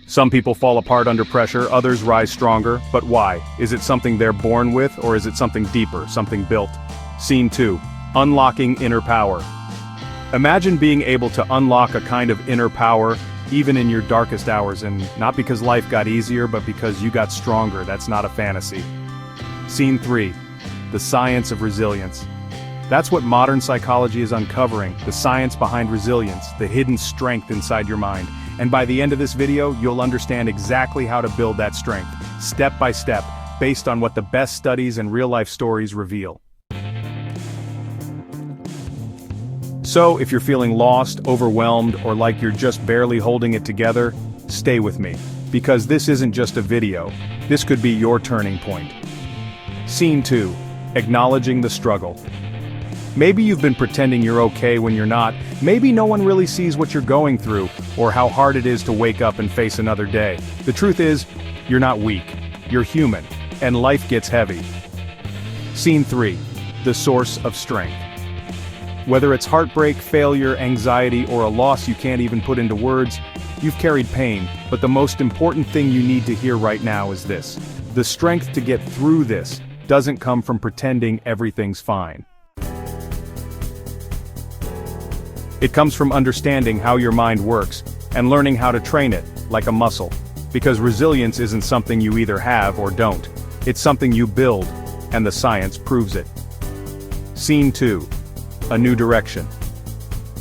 Some people fall apart under pressure, others rise stronger, but why? Is it something they're born with, or is it something deeper, something built? Scene 2. Unlocking inner power. Imagine being able to unlock a kind of inner power, even in your darkest hours, and not because life got easier, but because you got stronger. That's not a fantasy. Scene 3. The science of resilience. That's what modern psychology is uncovering, the science behind resilience, the hidden strength inside your mind. And by the end of this video, you'll understand exactly how to build that strength, step by step, based on what the best studies and real-life stories reveal. So, if you're feeling lost, overwhelmed, or like you're just barely holding it together, stay with me. Because this isn't just a video, this could be your turning point. Scene 2. Acknowledging the struggle. Maybe you've been pretending you're okay when you're not, maybe no one really sees what you're going through, or how hard it is to wake up and face another day. The truth is, you're not weak, you're human, and life gets heavy. Scene 3. The source of strength. Whether it's heartbreak, failure, anxiety, or a loss you can't even put into words, you've carried pain, but the most important thing you need to hear right now is this. The strength to get through this doesn't come from pretending everything's fine. It comes from understanding how your mind works, and learning how to train it, like a muscle. Because resilience isn't something you either have or don't. It's something you build, and the science proves it. Scene 2. A new direction.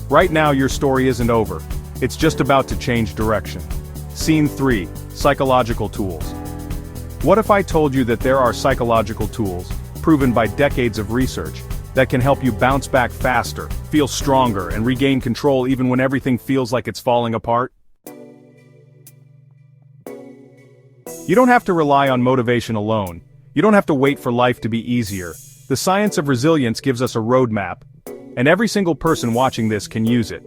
Right now your story isn't over. It's just about to change direction. Scene 3. Psychological tools. What if I told you that there are psychological tools, proven by decades of research, that can help you bounce back faster, feel stronger, and regain control even when everything feels like it's falling apart? You don't have to rely on motivation alone. You don't have to wait for life to be easier. The science of resilience gives us a roadmap, and every single person watching this can use it.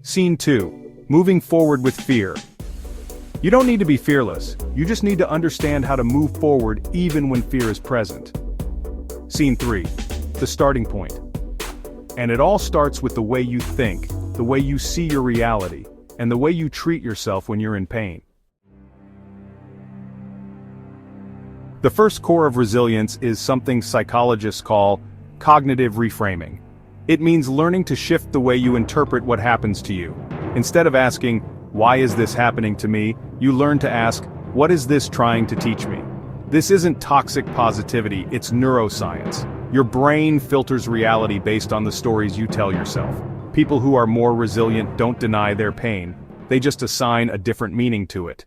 Scene 2. Moving forward with fear. You don't need to be fearless, you just need to understand how to move forward even when fear is present. Scene 3. The starting point. And it all starts with the way you think, the way you see your reality, and the way you treat yourself when you're in pain. The first core of resilience is something psychologists call cognitive reframing. It means learning to shift the way you interpret what happens to you. Instead of asking, "Why is this happening to me?" you learn to ask, "What is this trying to teach me?" This isn't toxic positivity, it's neuroscience. Your brain filters reality based on the stories you tell yourself. People who are more resilient don't deny their pain, they just assign a different meaning to it.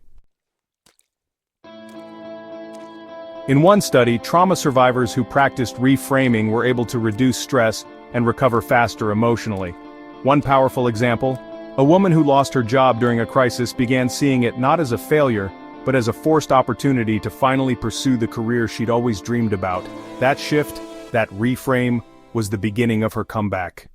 In one study, trauma survivors who practiced reframing were able to reduce stress and recover faster emotionally. One powerful example, a woman who lost her job during a crisis began seeing it not as a failure, but as a forced opportunity to finally pursue the career she'd always dreamed about. That shift, that reframe, was the beginning of her comeback.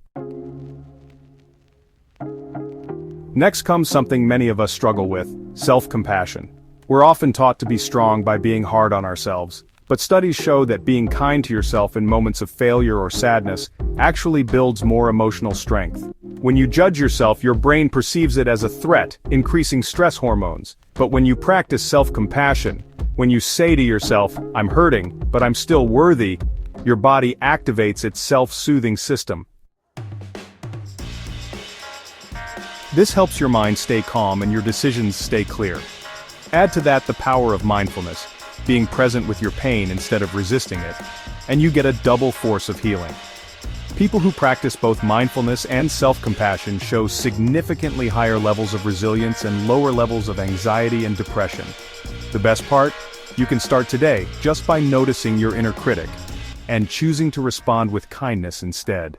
Next comes something many of us struggle with, self-compassion. We're often taught to be strong by being hard on ourselves, but studies show that being kind to yourself in moments of failure or sadness actually builds more emotional strength. When you judge yourself, your brain perceives it as a threat, increasing stress hormones. But when you practice self-compassion, when you say to yourself, "I'm hurting, but I'm still worthy," your body activates its self-soothing system. This helps your mind stay calm and your decisions stay clear. Add to that the power of mindfulness, being present with your pain instead of resisting it, and you get a double force of healing. People who practice both mindfulness and self-compassion show significantly higher levels of resilience and lower levels of anxiety and depression. The best part? You can start today just by noticing your inner critic and choosing to respond with kindness instead.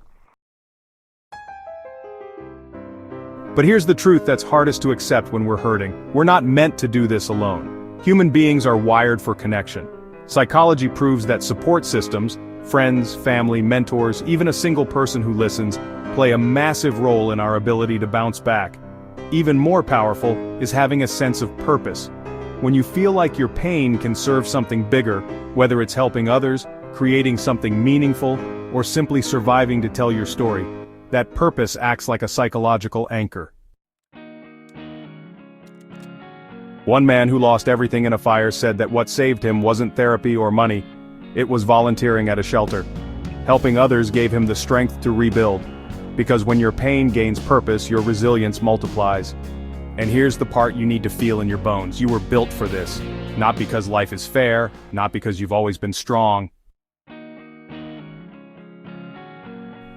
But here's the truth that's hardest to accept when we're hurting. We're not meant to do this alone. Human beings are wired for connection. Psychology proves that support systems, friends, family, mentors, even a single person who listens, play a massive role in our ability to bounce back. Even more powerful is having a sense of purpose. When you feel like your pain can serve something bigger, whether it's helping others, creating something meaningful, or simply surviving to tell your story, that purpose acts like a psychological anchor. One man who lost everything in a fire said that what saved him wasn't therapy or money, it was volunteering at a shelter. Helping others gave him the strength to rebuild. Because when your pain gains purpose, your resilience multiplies. And here's the part you need to feel in your bones. You were built for this. Not because life is fair, not because you've always been strong,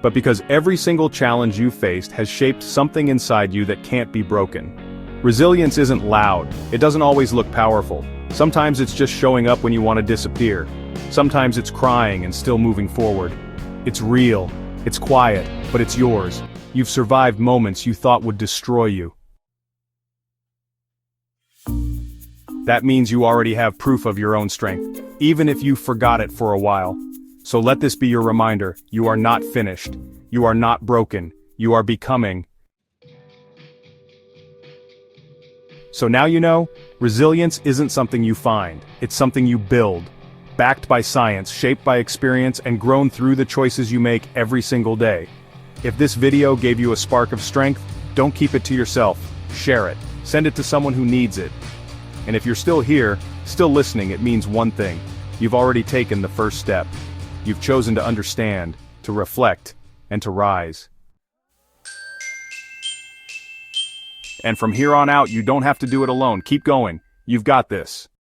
but because every single challenge you faced has shaped something inside you that can't be broken. Resilience isn't loud, it doesn't always look powerful. Sometimes it's just showing up when you want to disappear. Sometimes it's crying and still moving forward. It's real, it's quiet, but it's yours. You've survived moments you thought would destroy you. That means you already have proof of your own strength, even if you forgot it for a while. So let this be your reminder, you are not finished. You are not broken. You are becoming. So now you know, resilience isn't something you find, it's something you build. Backed by science, shaped by experience, and grown through the choices you make every single day. If this video gave you a spark of strength, don't keep it to yourself. Share it. Send it to someone who needs it. And if you're still here, still listening, it means one thing. You've already taken the first step. You've chosen to understand, to reflect, and to rise. And from here on out, you don't have to do it alone. Keep going. You've got this.